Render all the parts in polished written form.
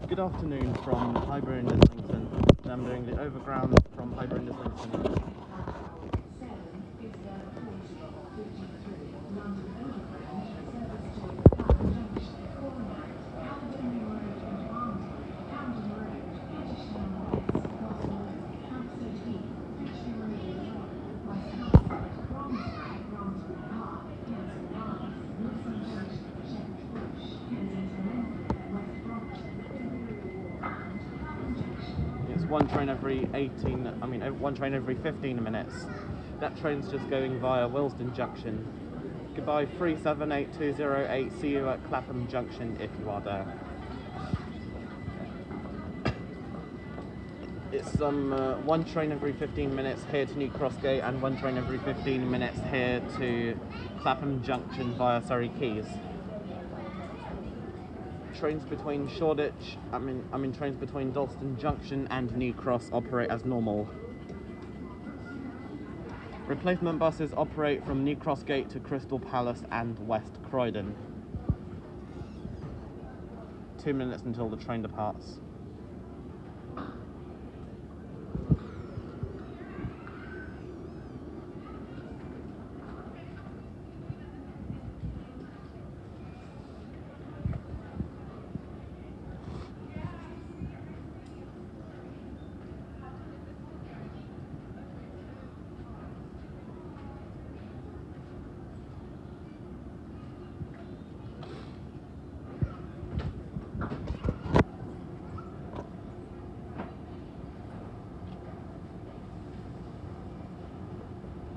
Good afternoon from Highbury Islington. I'm doing the Overground from Highbury Islington. One train every 15 minutes. That train's just going via Dalston Junction. Goodbye 378208. See you at Clapham Junction if you are there. It's one train every 15 minutes here to New Cross Gate and one train every 15 minutes here to Clapham Junction via Surrey Quays. Trains between trains between Dalston Junction and New Cross operate as normal. Replacement buses operate from New Cross Gate to Crystal Palace and West Croydon. 2 minutes until the train departs.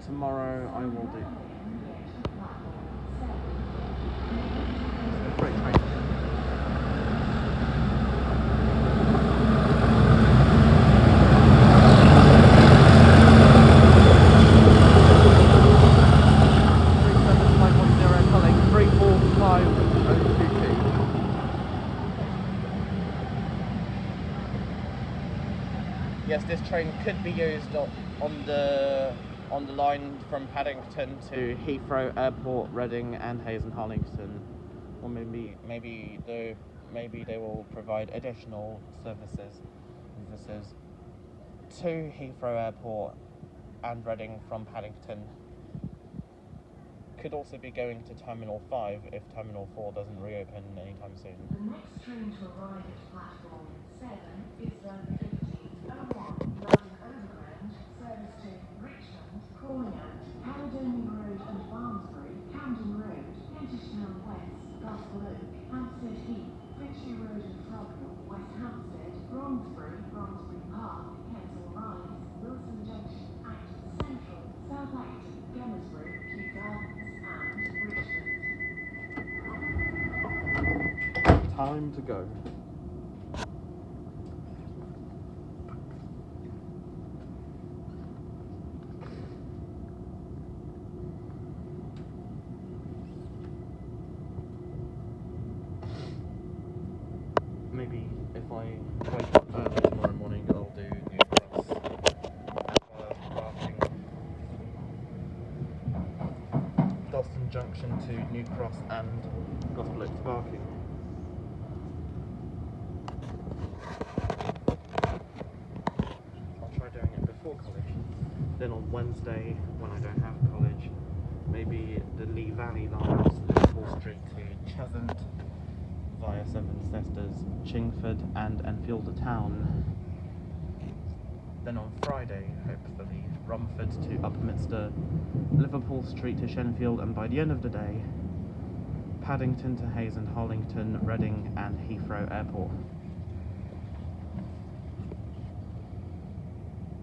Tomorrow I will do. Great train. Yes, this train could be used on the line from Paddington to Heathrow Airport, Reading, and Hayes and Harlington, or maybe they will provide additional services to Heathrow Airport and Reading from Paddington. Could also be going to Terminal 5 if Terminal 4 doesn't reopen anytime soon. The next train to arrive at platform 7 is the 1501 London Overground service to Richmond, Croydon, Caledonian Road and Barnsbury, Camden Road, Kentish Town West, Gospel Oak, Hampstead Heath, Finchley Road and Frognall, West Hampstead, Bromsbury, Bromsbury Park, Kensal Rise, Wilson Junction, Acton Central, South Acton, Gunnersbury, Kew Gardens and Richmond. Time to go. Maybe if I wake up early tomorrow morning, I'll do New Cross and Dalston Junction to New Cross and Gospel Oak to Barking. I'll try doing it before college. Then on Wednesday, when I don't have college, maybe the Lee Valley lines, Liverpool Street to Cheshunt, via Seven Sisters, Chingford and Enfield Town. Then on Friday, hopefully, Romford to Upminster, Liverpool Street to Shenfield, and by the end of the day, Paddington to Hayes and Harlington, Reading and Heathrow Airport.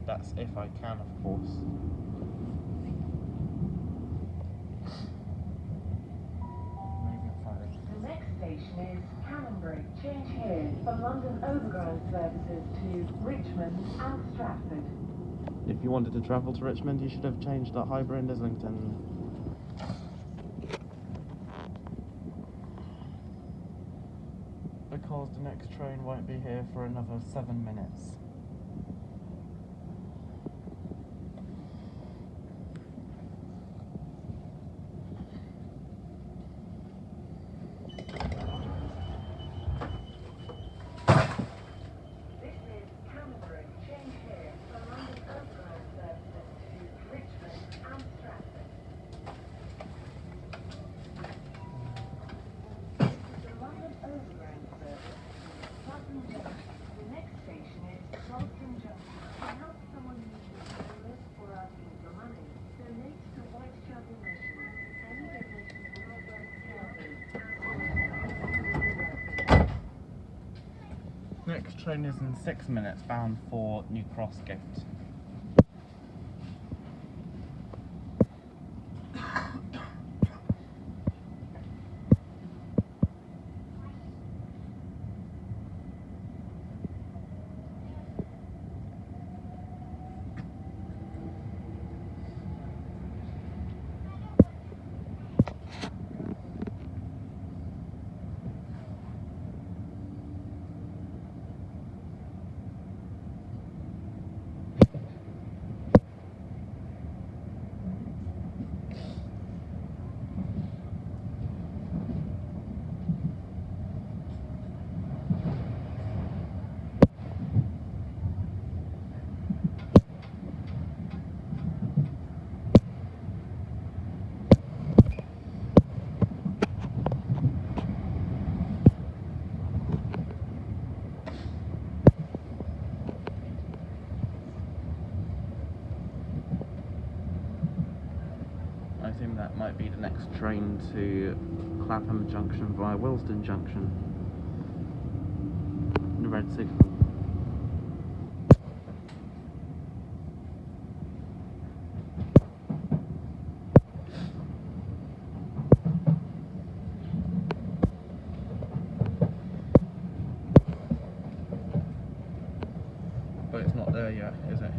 That's if I can, of course. The next station is Canonbury. Change here for London Overground services to Richmond and Stratford. If you wanted to travel to Richmond, you should have changed at Highbury and Islington. Because the next train won't be here for another 7 minutes. train is in 6 minutes, bound for New Cross Gate. I think that might be the next train to Clapham Junction via Dalston Junction. The red signal. But it's not there yet, is it?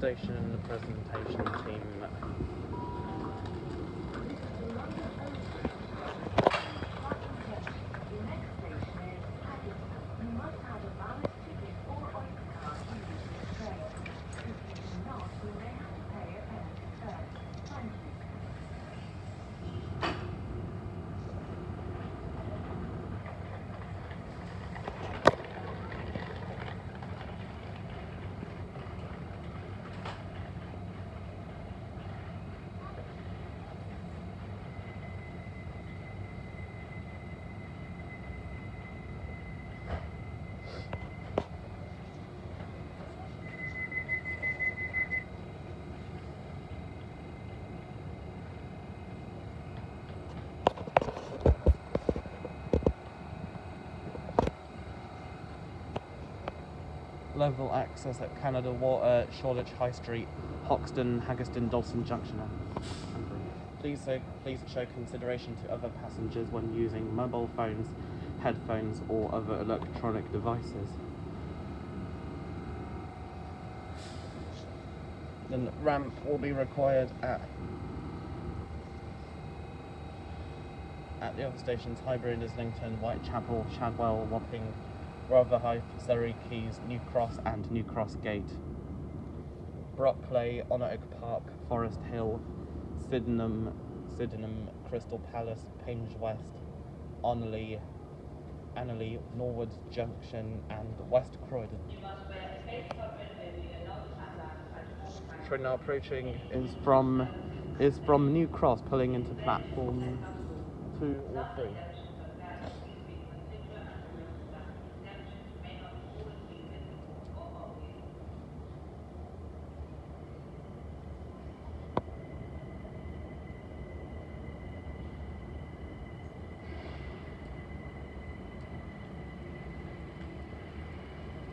Station and the presentation team. Level access at Canada Water, Shoreditch High Street, Hoxton, Haggerston, Dalston Junction. Please show consideration to other passengers when using mobile phones, headphones, or other electronic devices. Then ramp will be required at the other stations: Highbury Islington, Whitechapel, Shadwell, Wapping, Rotherhithe, Surrey Quays, New Cross and New Cross Gate. Brockley, Honor Oak Park, Forest Hill, Sydenham, Crystal Palace, Penge West, Onley, Annerley, Norwood Junction and West Croydon. Train now approaching is from is from New Cross pulling into platform 2 or 3.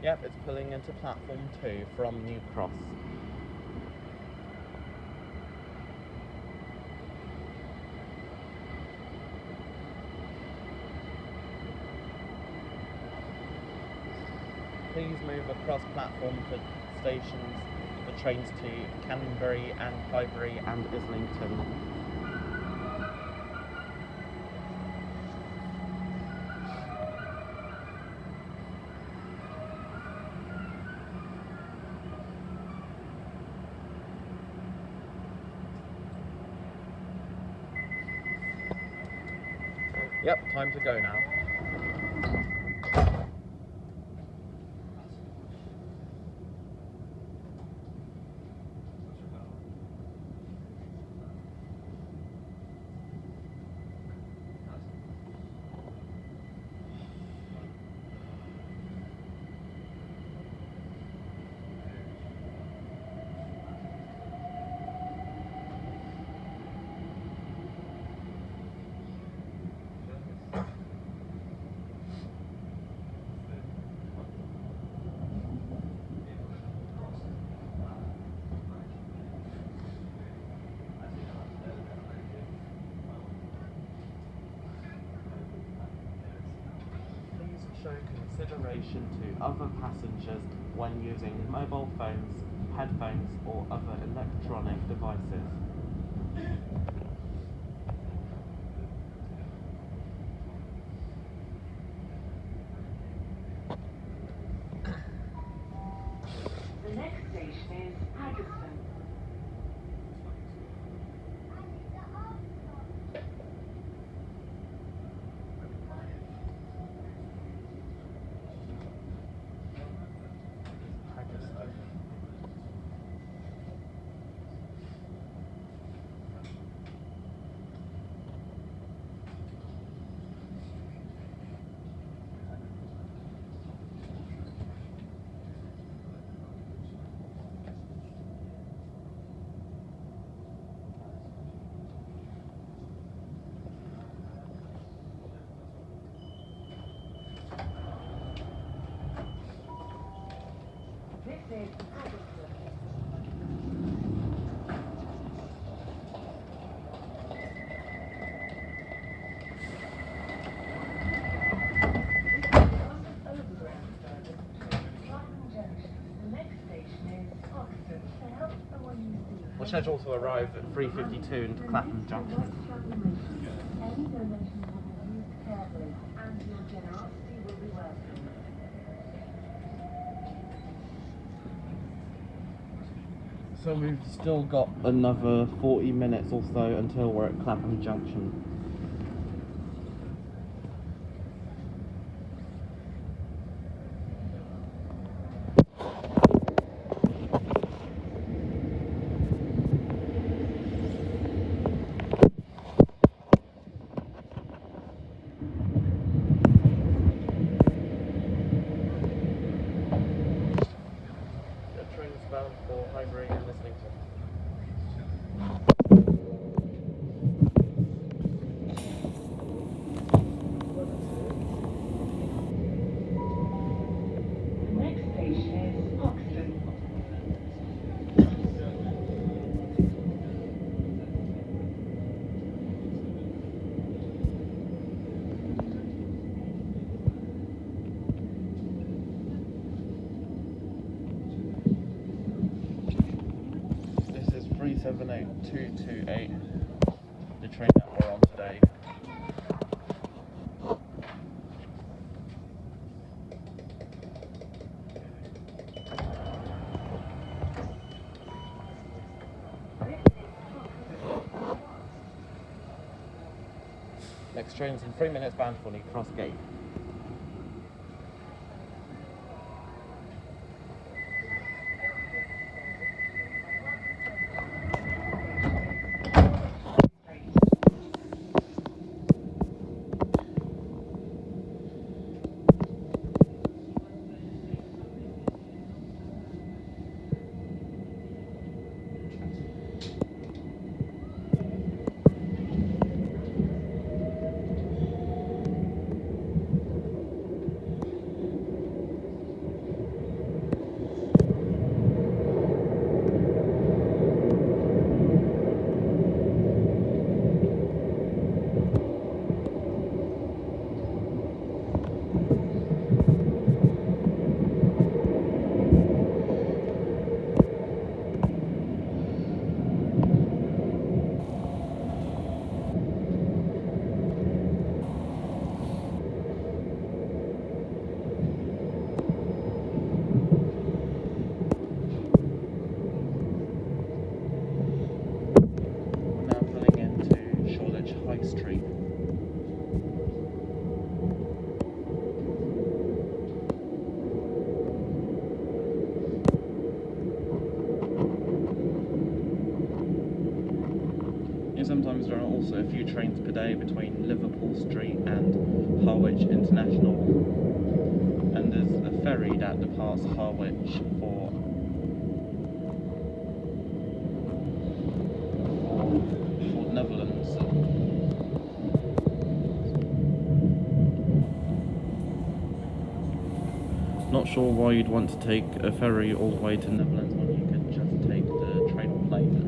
Yep, it's pulling into platform 2 from New Cross. Please move across platform for stations, the trains to Canonbury and Highbury and Islington. Yep, time to go now. Show consideration to other passengers when using mobile phones, headphones or other electronic devices. The next station is Haggerston. This is Haggerston. London Overground Mildmay, Clapham Junction. The next station is Haggerston. To help someone you see. We're scheduled to arrive at 3:52 into Clapham Junction. Any donations will be used carefully, and your generosity will be welcome. So we've still got another 40 minutes or so until we're at Clapham Junction. The train's bound for Highbury and Islington. The next station is Haggerston. This is 378228, the train that we're on today. Next train's in 3 minutes bound for New Cross Gate. sometimes there are also a few trains per day between Liverpool Street and Harwich International, and there's a ferry that departs Harwich for Netherlands. Not sure why you'd want to take a ferry all the way to Netherlands when you could just take the train or plane.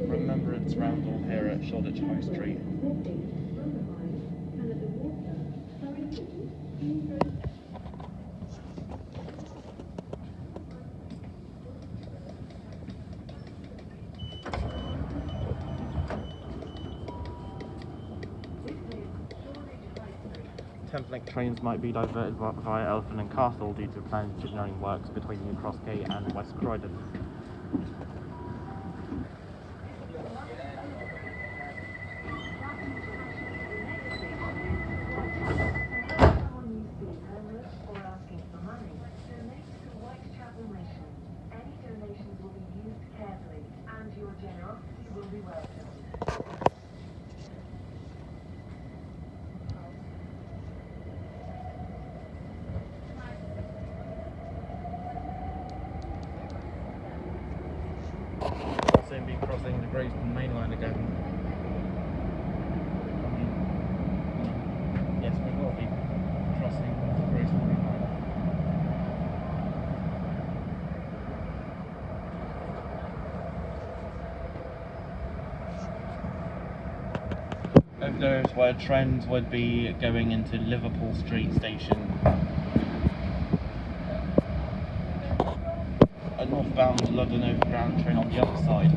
Remembrance Roundel here at Shoreditch High Street. Thameslink trains might be diverted via Elephant and Castle due to planned engineering works between New Cross Quay and West Croydon. Soon be crossing the Great Main Line again. Yes, we will be crossing the Great Main Line. Over there is where trains would be going into Liverpool Street Station. A northbound London Overground train on the other side.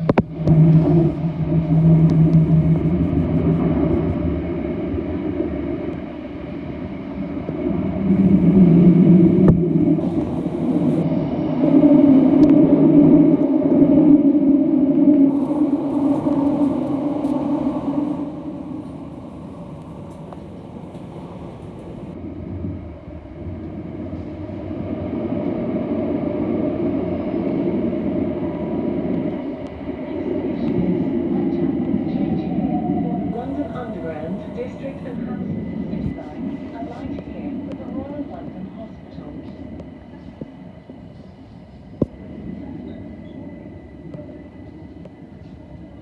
London Underground, District and Haggerston City Line, alighted here with the Royal London Hospital.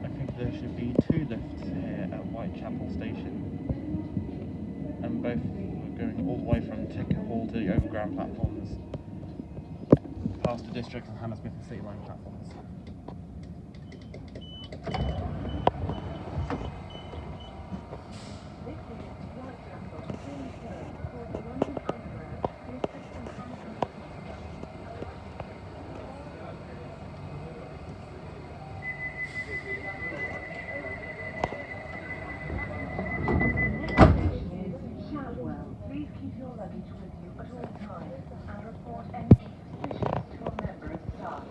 I think there should be two lifts here at Whitechapel Station, and both are going all the way from Ticket Hall to the Overground platforms, past the District and Hammersmith and City Line platforms. Please keep your luggage with you at all times and report any suspicions to a member of staff.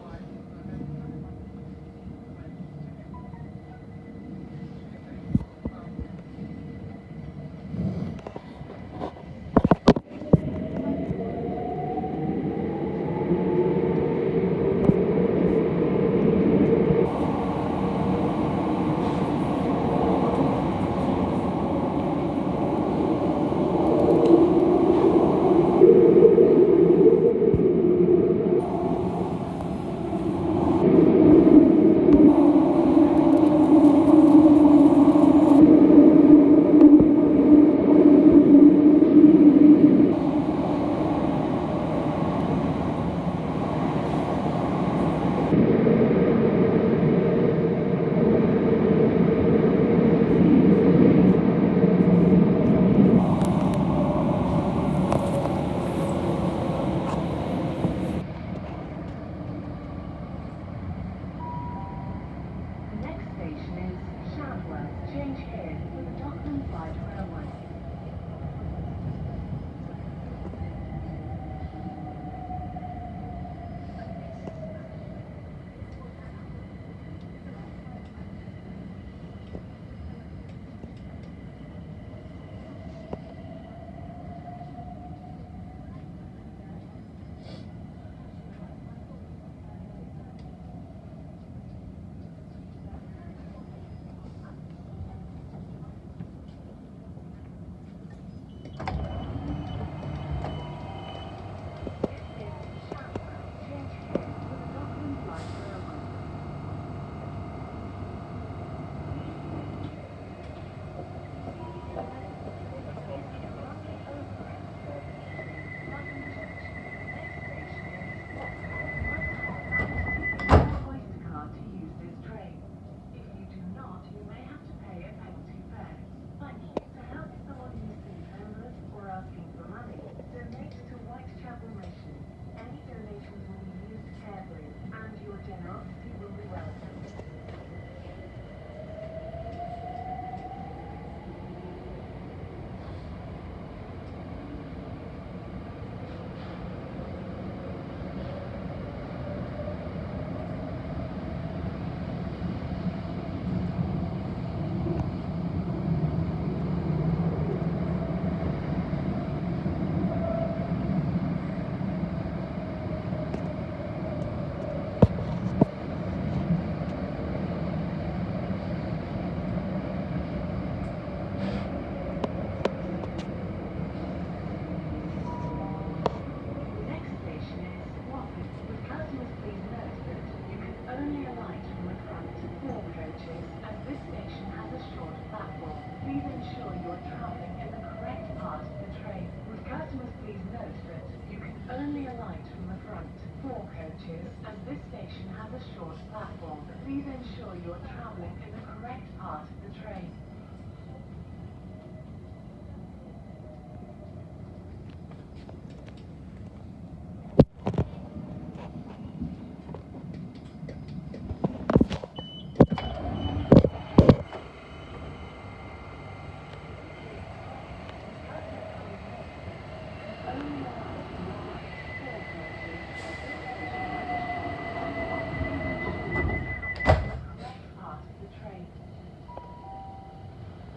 only alight from the front 4 coaches, as this station has a short platform. Please ensure you are travelling in the correct part of the train.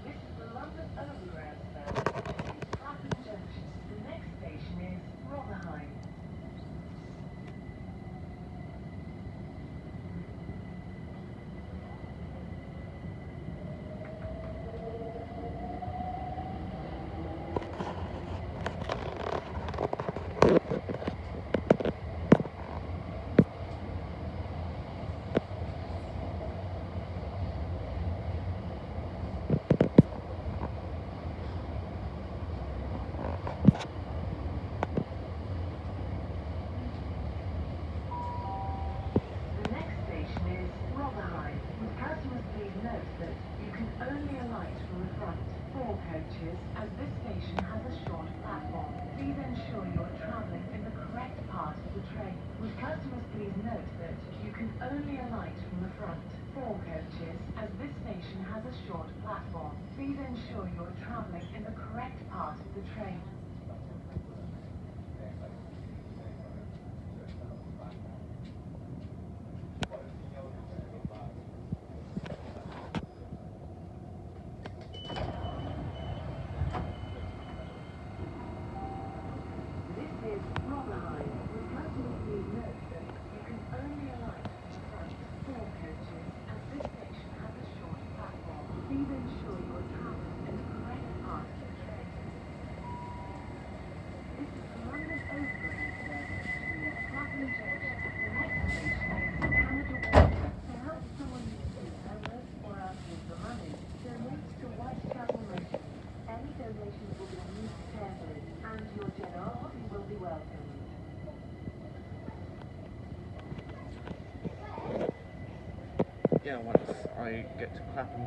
This is the London Overground service to Clapham Junction. The next station is Rotherhithe. The next station is Rotherhithe. Would customers please note that you can only alight from the front 4 coaches, as this station has a short platform. Please ensure you are travelling in the correct part of the train. Would customers please note that you can only alight from the front 4 coaches, as this station has a short platform. Please ensure you are travelling in the correct part of the train. This is Rotherhithe. Would customers please note that you can only alight from the front 4 coaches, as this station has a short platform. Please ensure you are travelling in the correct part of the train. This is the London Overground service to Clapham Junction. The next station is Canonbury. To help someone who is homeless or asking for money, donate to Whitechapel Mission. Any donations will be used carefully, and your generosity will be welcomed. Yeah, once I get to Clapham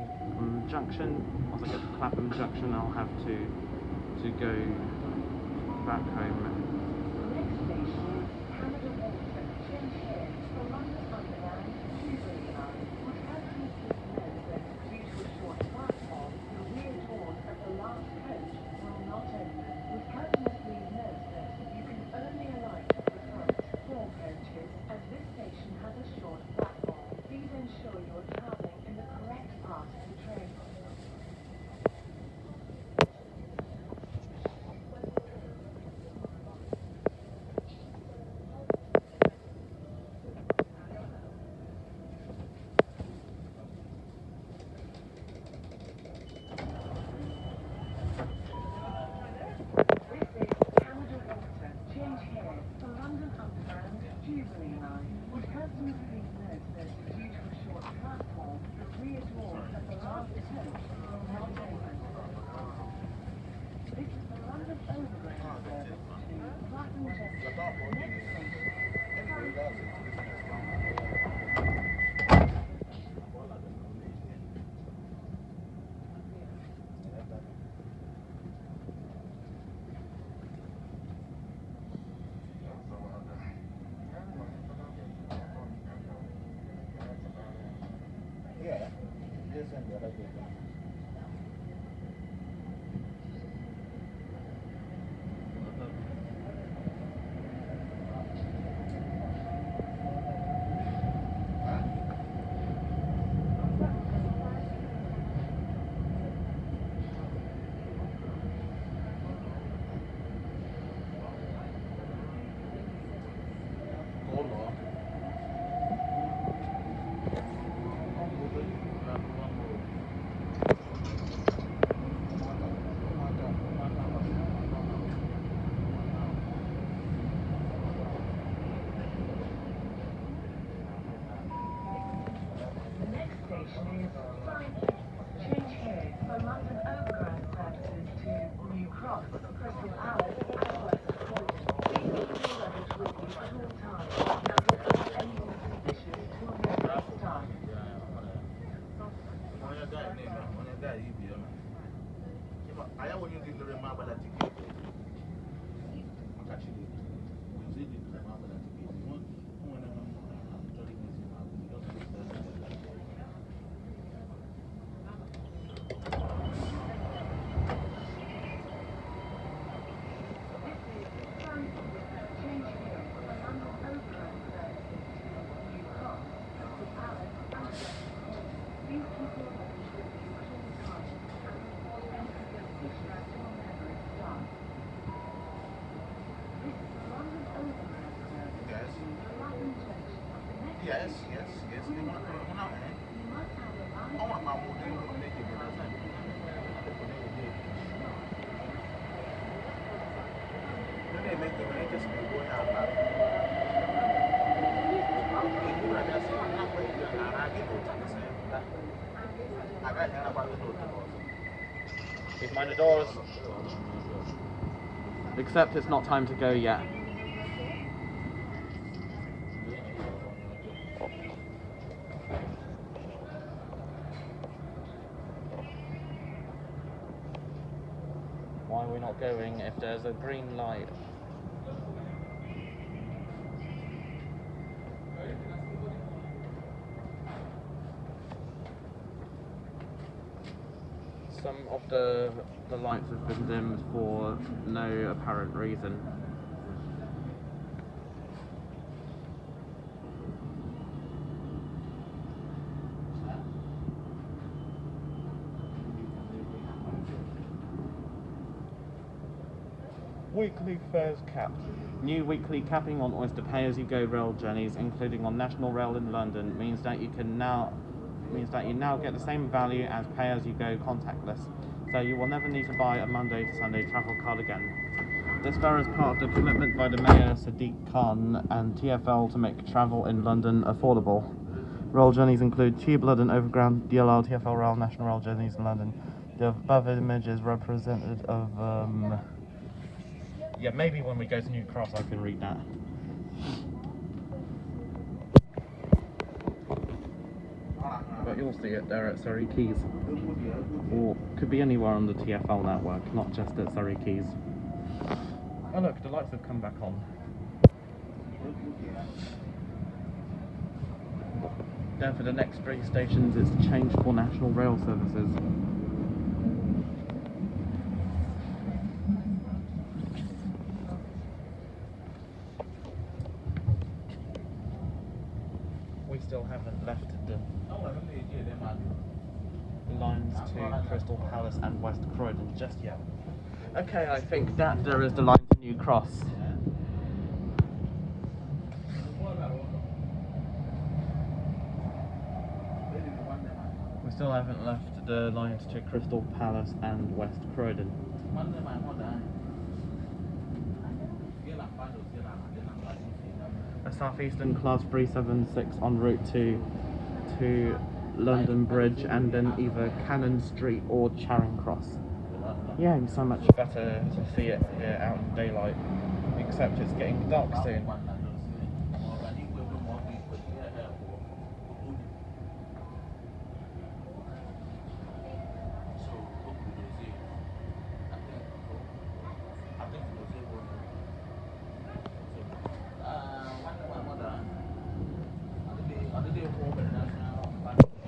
Junction, I'll have to go back home. The next station is Canonbury. Change here for London Underground Highbury line. Would customers please note that due to a short platform, the rear doors of the last coach will not open. Would customers please note that you can only alight from the front 4 coaches, as this station has a short platform. Please ensure you are travelling in the correct part of the train. Mind the doors. Except it's not time to go yet. Why are we not going if there's a green light? Some of the lights have been dimmed for no apparent reason. Weekly fares capped. New weekly capping on Oyster pay-as-you-go rail journeys, including on National Rail in London, means that you now get the same value as pay-as-you-go contactless. So you will never need to buy a Monday to Sunday travel card again. This fare is part of the commitment by the Mayor Sadiq Khan and TfL to make travel in London affordable. Rail journeys include Tube, London Overground, DLR, TfL Rail, National Rail journeys in London. The above image is representative of yeah, maybe when we go to New Cross I can read that. But you'll see it there at Surrey Quays. Or could be anywhere on the TfL network, not just at Surrey Quays. Oh look, the lights have come back on. Then for the next 3 stations it's changed for National Rail services. We still haven't left the lines to Crystal Palace and West Croydon just yet. Okay, I think that there is the line to New Cross. We still haven't left the lines to Crystal Palace and West Croydon. A Southeastern Class 376 en route to London Bridge and then either Cannon Street or Charing Cross. Yeah, it's so much better to see it here out in daylight, except it's getting dark soon.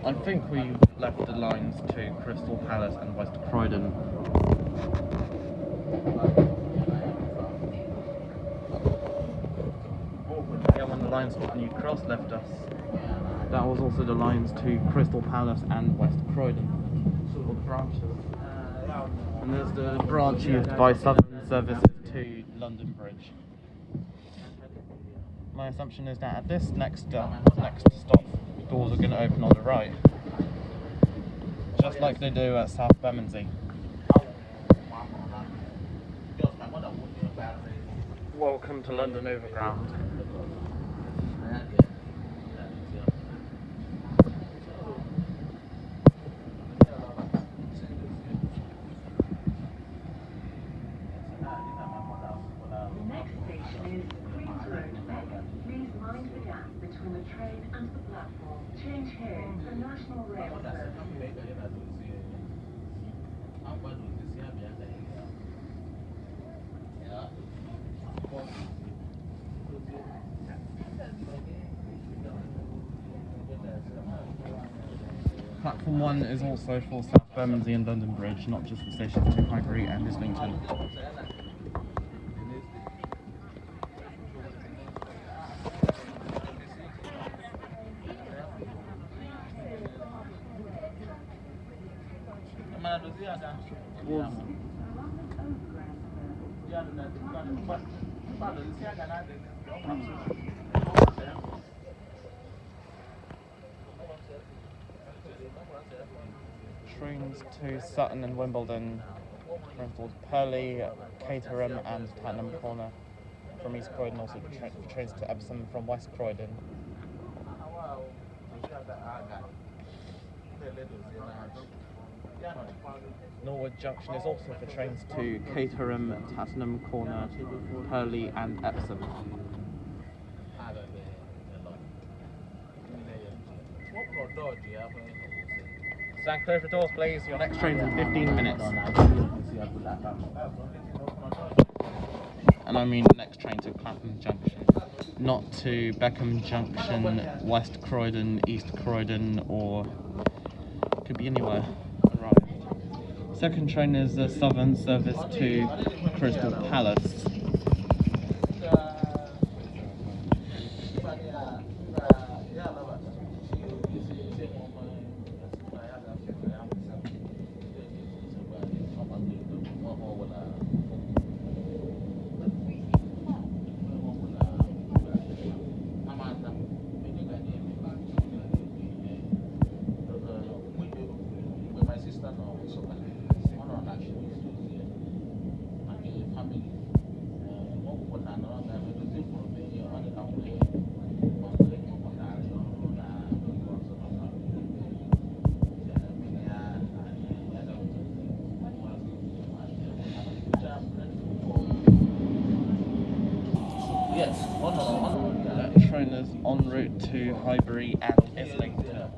I think we left the lines to Crystal Palace and West Croydon. Yeah, when the lines to New Cross left us, that was also the lines to Crystal Palace and West Croydon. Or the branches. And there's the branch used by Southern services to London Bridge. My assumption is that at this next stop, doors are going to open on the right, just like they do at South Bermondsey. Welcome to London Overground. The next station is Queen's Road. Please mind the gap between the train and the platform. Change here for National Rail service. Platform 1 is also for South Bermondsey and London Bridge, not just the stations to Highbury and Islington. Trains to Sutton and Wimbledon, Renford, Purley, Caterham and Tottenham Corner. From East Croydon, also trains to Epsom from West Croydon. Norwood Junction is also for trains to Caterham, Tattenham Corner, Purley and Epsom. Stand clear for doors, please. Your next train's in 15 minutes. And I mean next train to Clapham Junction, not to Peckham Junction, West Croydon, East Croydon, or could be anywhere. Arrived. Second train is the Southern service to Crystal Palace. That train is en route to Highbury and Islington.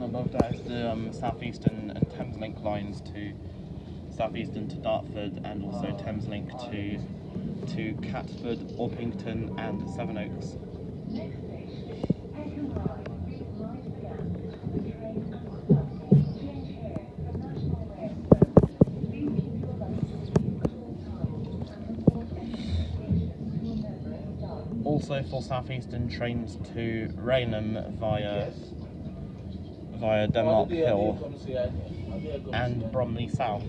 Above that is the Southeastern and Thameslink lines to Southeastern to Dartford, and also Thameslink to Catford, Orpington and Sevenoaks. Also for Southeastern, trains to Rainham via Denmark Hill and Bromley South.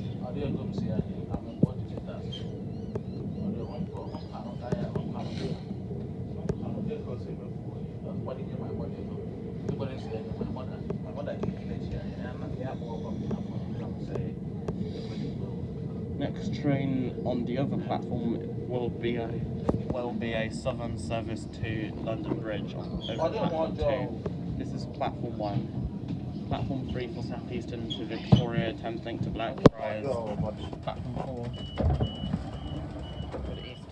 Next train on the other platform will be a Southern service to London Bridge over platform 2. This is platform 1. Platform 3 for Southeastern to Victoria, Thameslink to Blackfriars. Platform 4 to the east.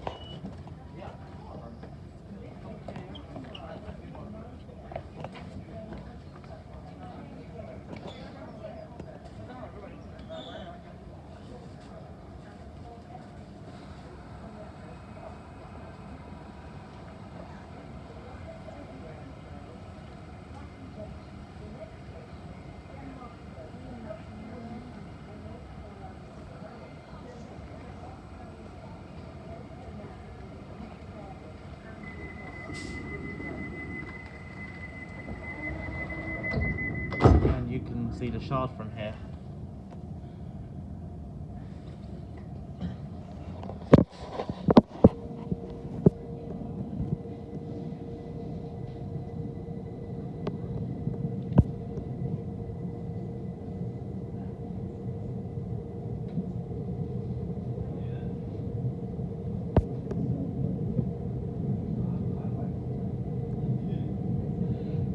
And you can see the Shard from here.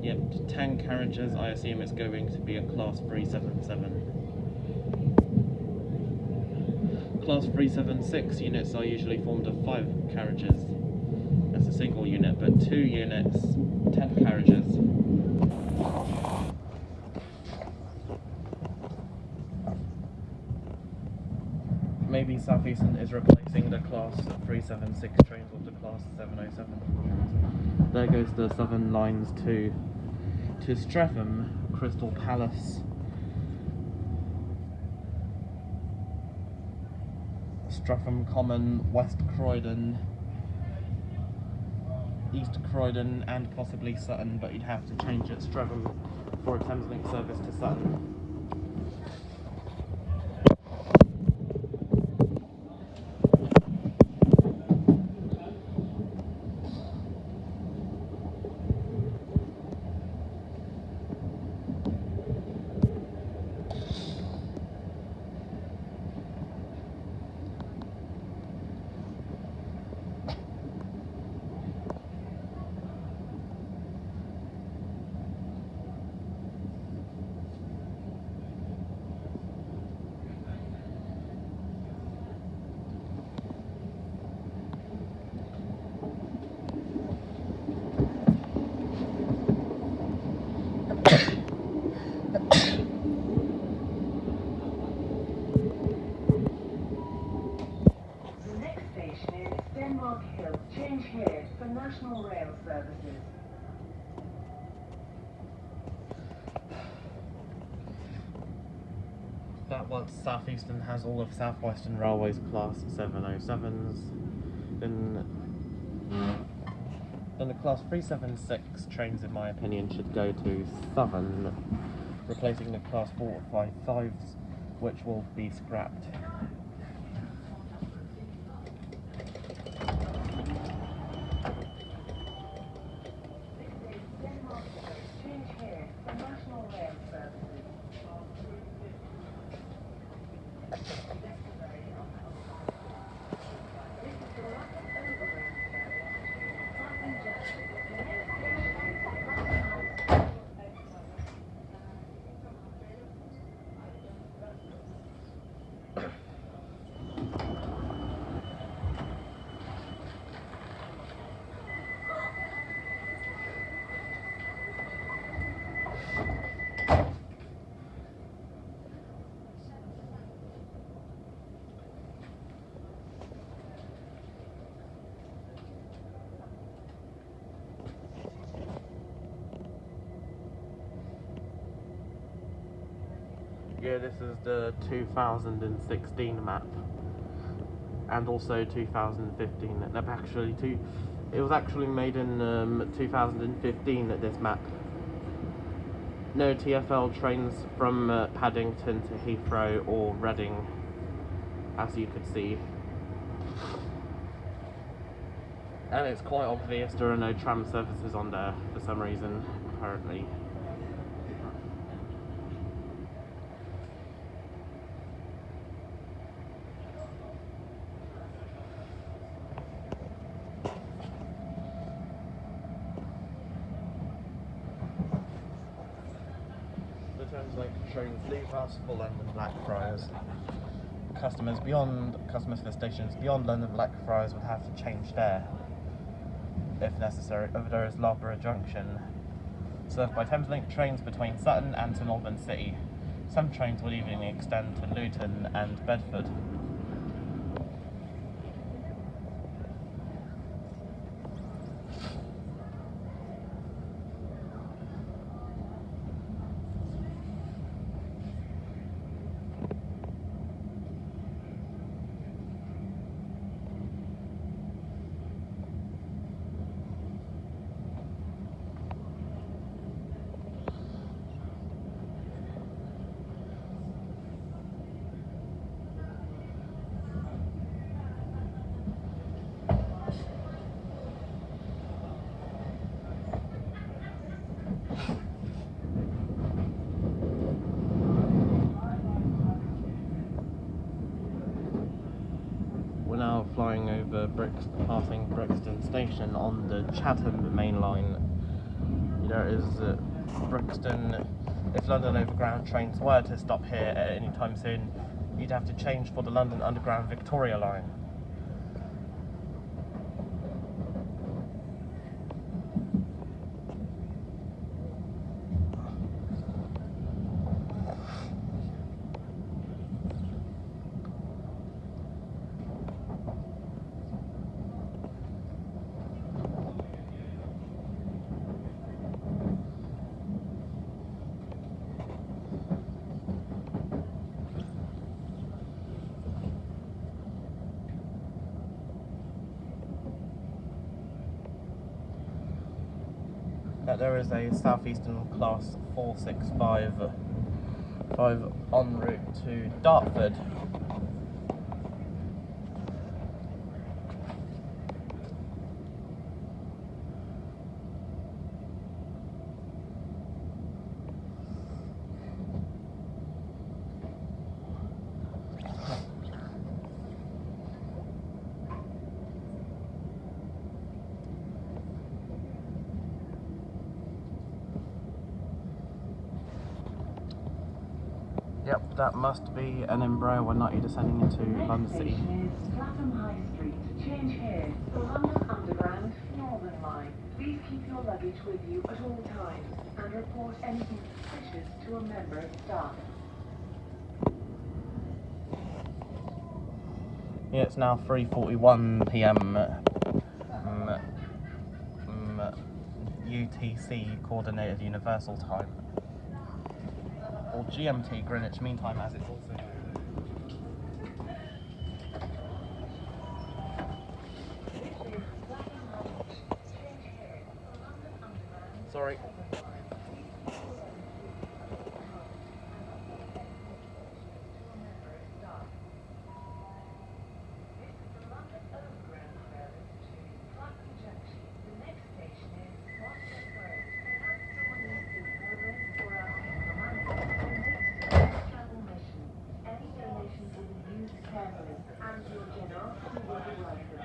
Yep, 10 carriages. I assume it's going to be a Class 377. Class 376 units are usually formed of 5 carriages. That's a single unit, but 2 units, 10 carriages. maybe South Eastern is replacing the Class 376 trains with the Class 707 trains. There goes the Southern lines to Streatham, Crystal Palace, Streatham Common, West Croydon, East Croydon, and possibly Sutton, but you'd have to change at Streatham for a Thameslink service to Sutton. Change here for National Rail services. That once South Eastern has all of South Western Railway's Class 707s, then the Class 376 trains, in my opinion, should go to Southern, replacing the Class 455s, which will be scrapped. Yeah, this is the 2016 map, and also 2015. It was actually made in 2015 at this map. No TfL trains from Paddington to Heathrow or Reading, as you could see. And it's quite obvious there are no tram services on there for some reason, apparently. Thameslink trains leave us for London Blackfriars. Customers for stations beyond London Blackfriars would have to change there, if necessary. Over there is Loughborough Junction, served by Thameslink trains between Sutton and St Albans City. Some trains would even extend to Luton and Bedford. Flying over passing Brixton Station on the Chatham main line. There is Brixton. If London Overground trains were to stop here at any time soon, you'd have to change for the London Underground Victoria line. There is a Southeastern Class 465 en route to Dartford. Yep, that must be an Embraer 190 descending into London City. Next station is Clapham High Street. Change here. The London Underground Northern Line. Please keep your luggage with you at all times and report anything suspicious to a member of staff. Yeah, it's now 3:41 p.m. UTC Coordinated Universal Time, or GMT Greenwich Mean Time as it's also known. Sorry. London Overground service to Clapham Junction. The next station is Watford Road. Perhaps someone needs to service or asking for money. Donate to this travel mission. Any donations will be used carefully, and your generosity will be welcome.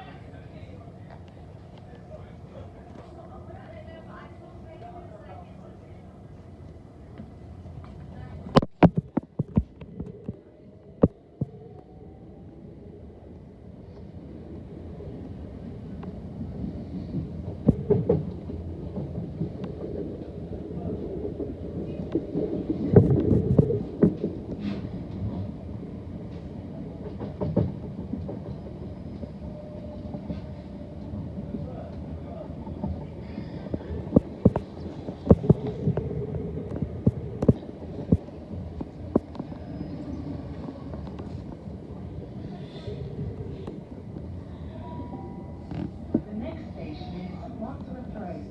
The next station is Watford Road.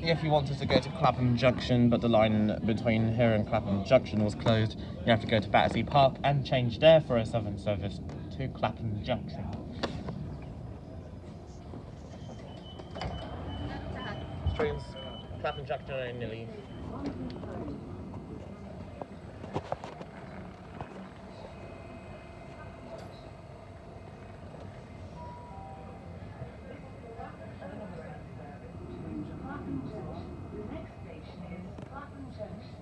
If you wanted to go to Clapham Junction, but the line between here and Clapham Junction was closed, you have to go to Battersea Park and change there for a Southern service to Clapham Junction. Trains, Clapham Junction are nearly. Clapham Junction. The next station is Clapham Junction.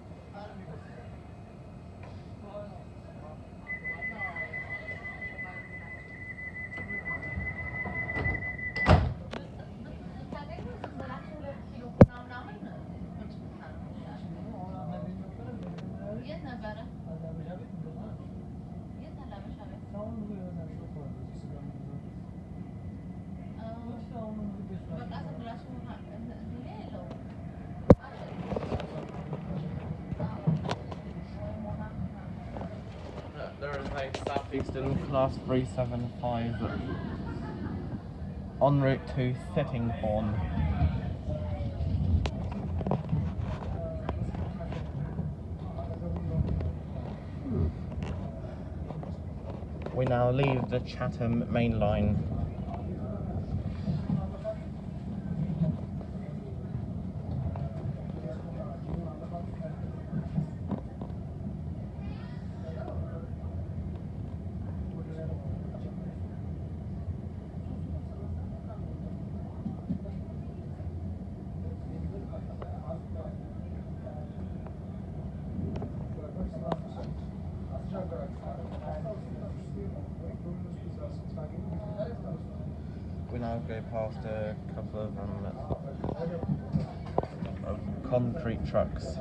There is a Southeastern Class 375 en route to Sittingbourne. We now leave the Chatham main line. We now go past a couple of concrete trucks.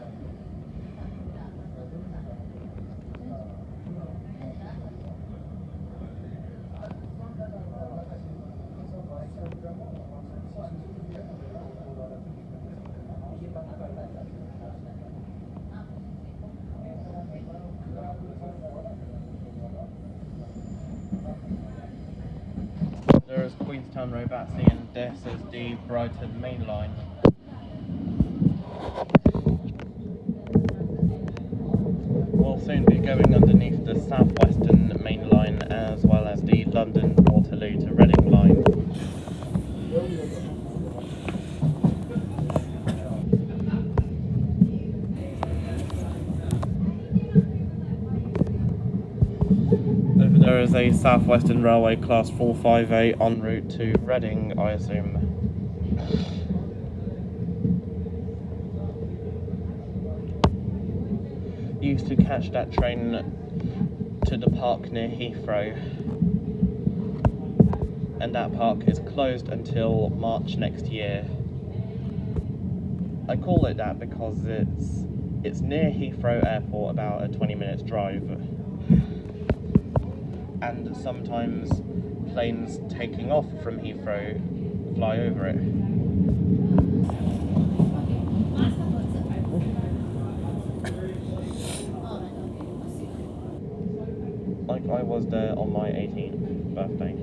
Queenstown Road, Battersea, and this is the Brighton Main Line. We'll soon be going underneath the Southwestern Main Line as well as the London Waterloo to Reading line. Over there is a Southwestern Railway Class 458 en route to Reading, I assume. Used to catch that train to the park near Heathrow, and that park is closed until March next year. I call it that because it's near Heathrow Airport, about a 20-minute drive, and sometimes planes taking off from Heathrow fly over it. Like I was there on my 18th birthday.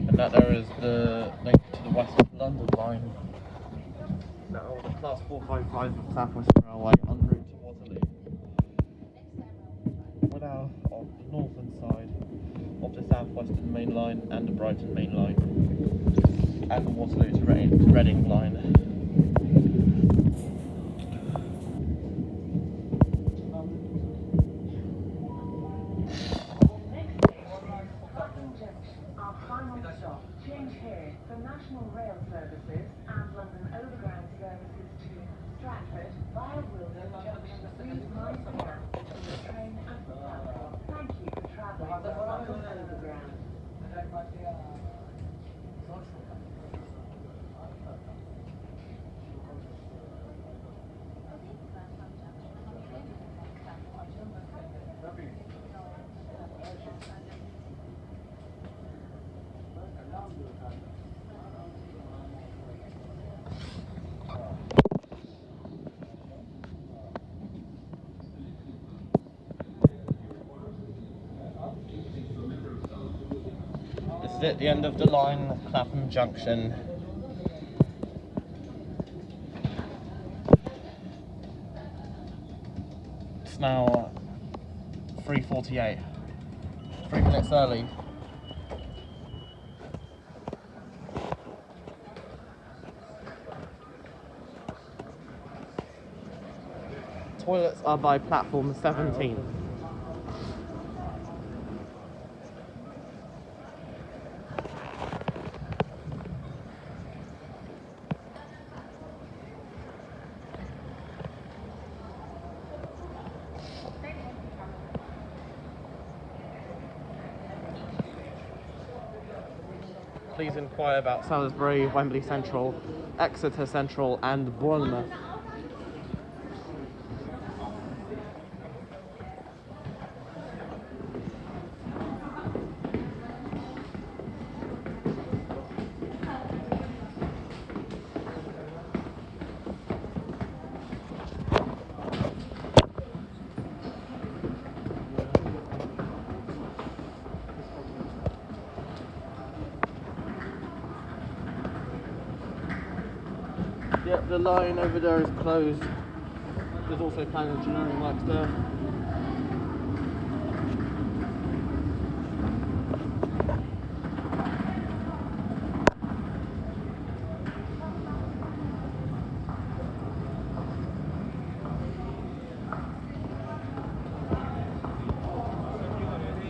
And that there is the link to the West London line. Now the Class 455 of South Western Railway en route to Waterloo. We're now on the northern side of the South Western Main Line and the Brighton Main Line, and the Waterloo to Reading line. Clapham Junction, our final stop. Change here for National Rail services and London Overground services to Stratford via Windrush Junction. Please mind the gap between the train and the platform. Thank you for travelling with London Overground. This is at the end of the line, Clapham Junction. It's now 3:48, 3 minutes early. Toilets are by platform 17. Please inquire about Salisbury, Wembley Central, Exeter Central and Bournemouth. Yep, the line over there is closed. There's also planned engineering works there.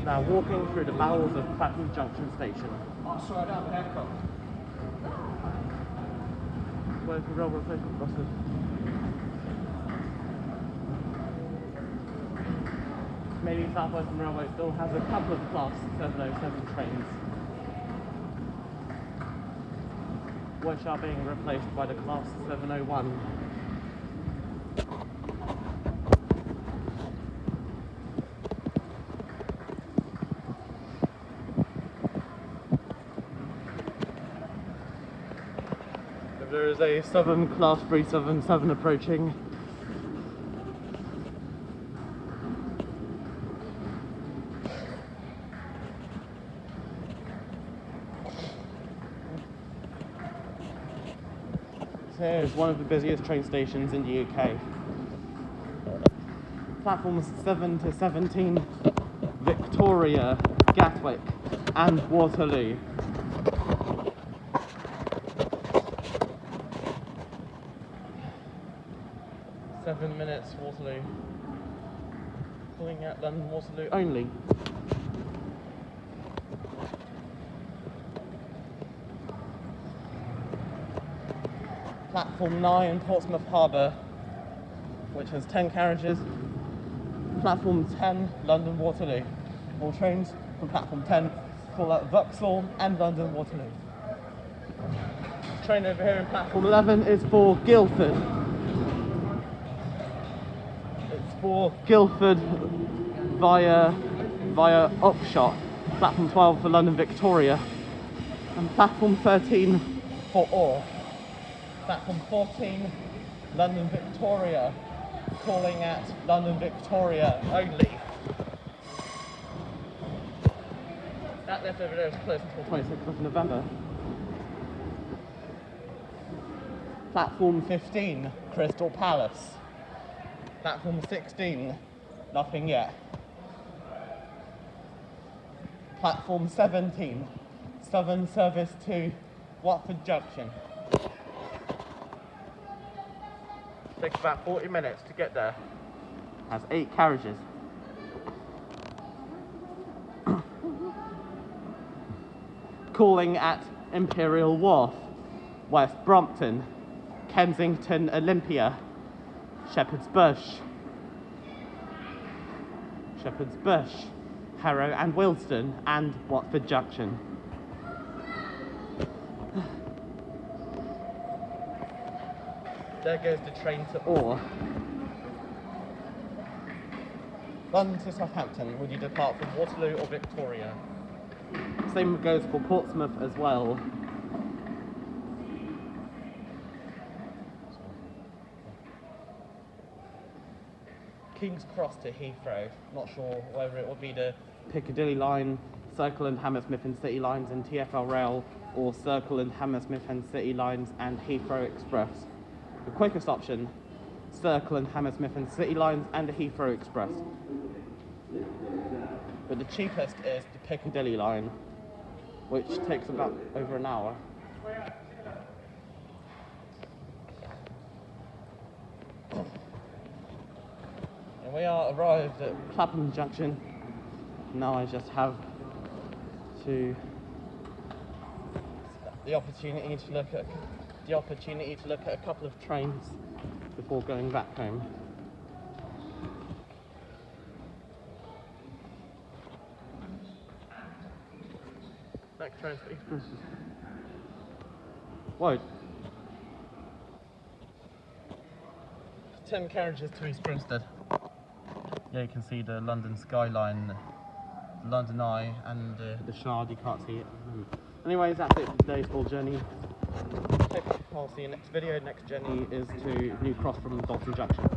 Now walking through the bowels of Clapham Junction station. Oh, sorry, I don't have an echo. Where's the railway station buses? Maybe South Western Railway still has a couple of Class 707 trains, which are being replaced by the Class 701. There is a Southern Class 377 approaching. Here is one of the busiest train stations in the UK. Platforms 7 to 17, Victoria, Gatwick and Waterloo. 7 minutes Waterloo. Pulling at London Waterloo only. Platform 9, Portsmouth Harbour, which has 10 carriages. Platform 10, London Waterloo. All trains from platform 10 call at Vauxhall and London Waterloo. This train over here in platform 11 is for Guildford. It's for Guildford via Oxshott. Platform 12 for London Victoria. And platform 13 for Orr. Platform 14, London Victoria, calling at London Victoria only. That left over there is closed until 26th of November. Platform 15, Crystal Palace. Platform 16, nothing yet. Platform 17, Southern service to Watford Junction. Takes about 40 minutes to get there. Has 8 carriages. Calling at Imperial Wharf, West Brompton, Kensington Olympia, Shepherd's Bush, Harrow and Willesden, and Watford Junction. There goes the train to Orr. London to Southampton, would you depart from Waterloo or Victoria? Same goes for Portsmouth as well. King's Cross to Heathrow, not sure whether it will be the Piccadilly line, Circle and Hammersmith and City lines and TfL Rail, or Circle and Hammersmith and City lines and Heathrow Express. The quickest option, Circle and Hammersmith and City lines and the Heathrow Express. But the cheapest is the Piccadilly line, which takes about over an hour. And we are arrived at Clapham Junction. Now I just have the opportunity to look at a couple of trains before going back home. Next train for East Grinstead. Whoa. 10 carriages to East Grinstead. Yeah, you can see the London skyline, the London Eye, and the Shard. You can't see it at the moment. Anyways, that's it for today's full journey. I'll see you next video. Next journey is to New Cross from Dalston Junction.